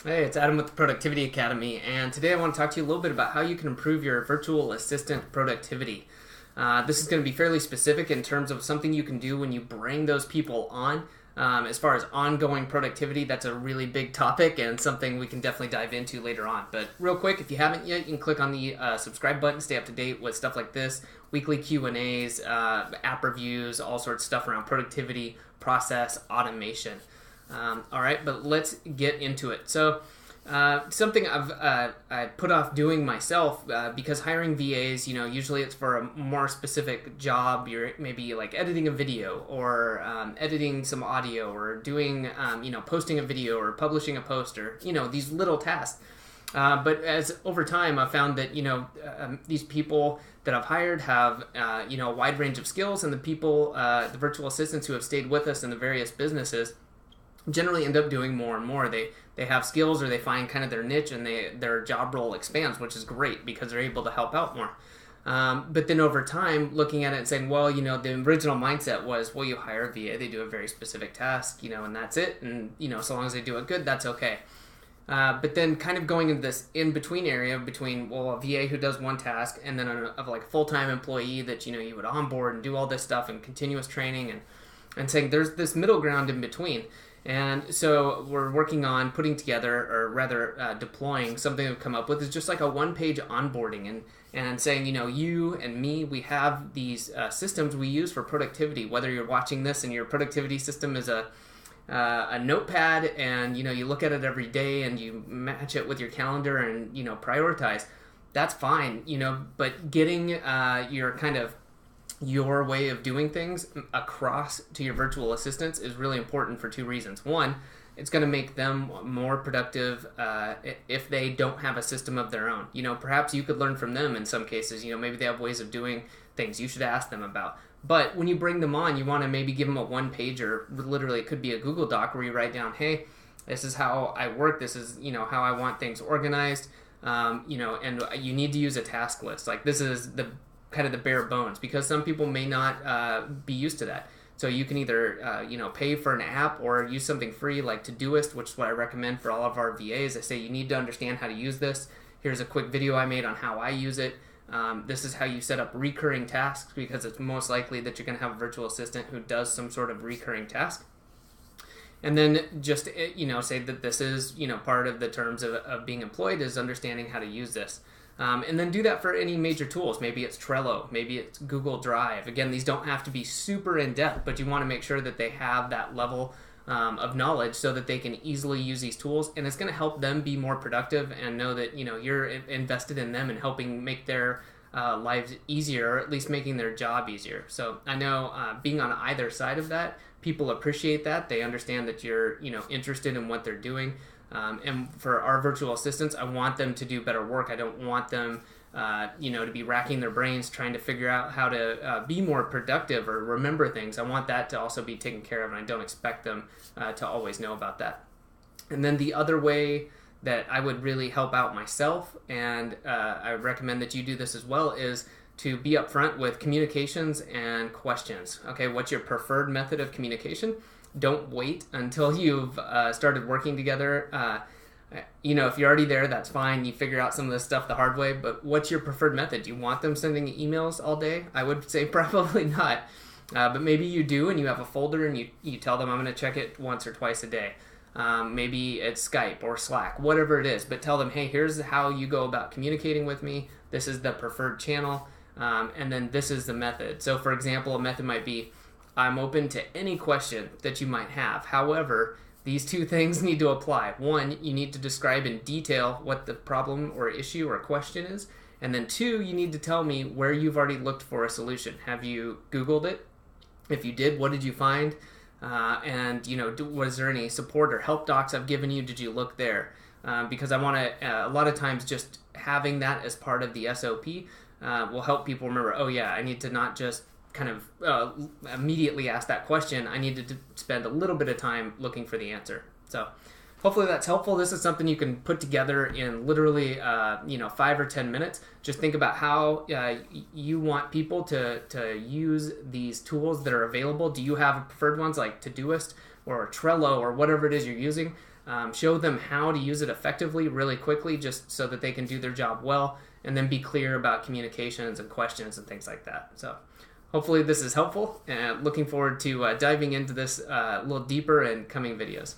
Hey, it's Adam with the Productivity Academy, and today I want to talk to you a little bit about how you can improve your virtual assistant productivity. This is going to be fairly specific in terms of something you can do when you bring those people on. As far as ongoing productivity, that's a really big topic and something we can definitely dive into later on. But real quick, if you haven't yet, you can click on the subscribe button, stay up to date with stuff like this, weekly Q&As, app reviews, all sorts of stuff around productivity, process, automation. All right, but let's get into it. So, something I put off doing myself because hiring VAs, usually it's for a more specific job. You're maybe like editing a video or editing some audio or doing, posting a video or publishing a post or, these little tasks. But as over time, I've found that these people that I've hired have a wide range of skills, and the virtual assistants who have stayed with us in the various businesses generally end up doing more and more. They have skills, or they find kind of their niche, and their job role expands, which is great because they're able to help out more. But then over time, looking at it and saying, well, the original mindset was, well, you hire a VA, they do a very specific task, and that's it, and so long as they do it good, that's okay. But then kind of going into this in-between area between, well, a VA who does one task and then of like a full-time employee that, you would onboard and do all this stuff and continuous training and saying there's this middle ground in between. And so we're working on putting together, or rather deploying something we've come up with is just like a one-page onboarding and saying, you and me, we have these systems we use for productivity. Whether you're watching this and your productivity system is a notepad, and you look at it every day and you match it with your calendar and prioritize, that's fine. But getting your way of doing things across to your virtual assistants is really important for two reasons. One, it's going to make them more productive if they don't have a system of their own. Perhaps you could learn from them in some cases. Maybe they have ways of doing things you should ask them about. But when you bring them on, you want to maybe give them a one-pager. Literally, it could be a Google Doc where you write down, hey, this is how I work. This is, how I want things organized. And you need to use a task list. Like, this is the kind of the bare bones, because some people may not be used to that. So you can either pay for an app or use something free like Todoist, which is what I recommend for all of our VAs. I say you need to understand how to use this. Here's a quick video I made on how I use it. This is how you set up recurring tasks, because it's most likely that you're going to have a virtual assistant who does some sort of recurring task. And then just say that this is part of the terms of being employed is understanding how to use this. And then do that for any major tools. Maybe it's Trello, maybe it's Google Drive. Again, these don't have to be super in-depth, but you want to make sure that they have that level of knowledge so that they can easily use these tools. And it's going to help them be more productive and know that you're invested in them and helping make their lives easier, or at least making their job easier. So I know being on either side of that, people appreciate that. They understand that you're interested in what they're doing. And for our virtual assistants, I want them to do better work. I don't want them, to be racking their brains trying to figure out how to be more productive or remember things. I want that to also be taken care of, and I don't expect them to always know about that. And then the other way that I would really help out myself, and I recommend that you do this as well, is to be upfront with communications and questions. Okay, what's your preferred method of communication? Don't wait until you've started working together. If you're already there, that's fine. You figure out some of this stuff the hard way. But what's your preferred method? Do you want them sending emails all day? I would say probably not. But maybe you do, and you have a folder, and you tell them, I'm going to check it once or twice a day. Maybe it's Skype or Slack, whatever it is. But tell them, hey, here's how you go about communicating with me. This is the preferred channel. And then this is the method. So, for example, a method might be, I'm open to any question that you might have. However, these two things need to apply. One, you need to describe in detail what the problem or issue or question is. And then two, you need to tell me where you've already looked for a solution. Have you Googled it? If you did, what did you find? Was there any support or help docs I've given you? Did you look there? Because I want to, a lot of times just having that as part of the SOP will help people remember, oh yeah, I need to not just kind of immediately ask that question. I need to spend a little bit of time looking for the answer. So hopefully that's helpful. This is something you can put together in literally 5 or 10 minutes. Just think about how you want people to use these tools that are available. Do you have preferred ones like Todoist or Trello or whatever it is you're using? show them how to use it effectively really quickly, just so that they can do their job well, and then be clear about communications and questions and things like that. So hopefully this is helpful, and looking forward to diving into this a little deeper in coming videos.